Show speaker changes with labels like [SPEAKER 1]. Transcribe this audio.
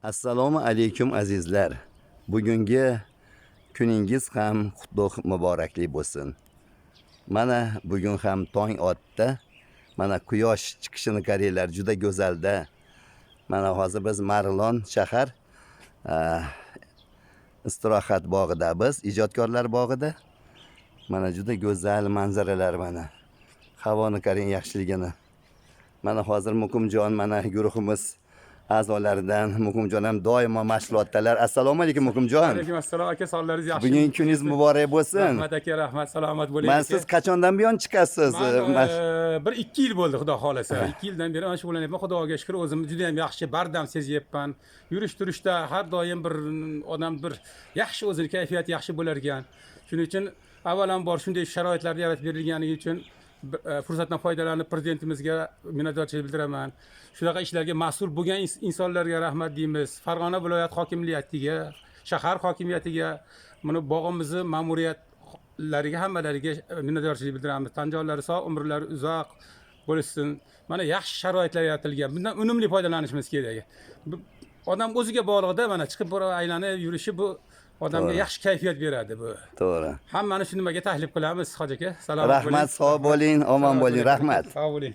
[SPEAKER 1] Assalomu alaykum azizlar. Bugungi kuningiz ham qutlug' muborakli bo'lsin. Mana bugun ham tong otdi. Mana quyosh chiqishini qaranglar, juda go'zalda. Mana hozir biz Marg'ilon shahar istirohat bog'ida, biz ijodkorlar bog'ida. Mana juda go'zal manzaralar mana. Havoni qarang yaxshiligini. Mana hozir Muqimjon mana guruhimiz a'zolaridan Muqimjon ham doimo mashg'ulotdalar. Assalomu alaykum Muqimjon.
[SPEAKER 2] Alaykum assalom aka, sonlaringiz yaxshi.
[SPEAKER 1] Bugungi kuningiz muborak bo'lsin.
[SPEAKER 2] Rahmat aka, rahmat, salomat bo'ling.
[SPEAKER 1] Men siz qachondan buyon chiqasiz?
[SPEAKER 2] Bir 2 yil bo'ldi, xudo xolasa. 2 yildan beri mana shug'ullanyapman. Xudoga shukr, o'zim juda ham yaxshi bardam sezyapman. Yurish turishda har doim bir odam bir yaxshi o'zini kayfiyati yaxshi bo'lar ekan. Shuning uchun avvalambor shunday sharoitlarni yaratib berilganligi uchun fursatdan foydalanib prezidentimizga minnatdorchilik bildiraman. Shunaqa ishlarga mas'ul bo'lgan insonlarga rahmat deymiz. Farg'ona viloyat hokimligiga, shahar hokimiyatiga, mana bog'imizni ma'muriyatlariga hammalariga minnatdorchilik bildiramiz. Tan jonlari sog', umrlari uzoq bo'lsin. Mana yaxshi sharoitlar yaratilgan. Bundan unumli foydalanishimiz kerak. Odam o'ziga bog'liqda mana chiqib aylanib yurishi bu odamga yaxshi kayfiyat beradi bu.
[SPEAKER 1] To'g'ri.
[SPEAKER 2] Hammani shu nimaga taklif qilamiz, Hoji aka. Salomat bo'ling.
[SPEAKER 1] Rahmat, sog' bo'ling, omon bo'ling. Rahmat.
[SPEAKER 2] Sog' bo'ling.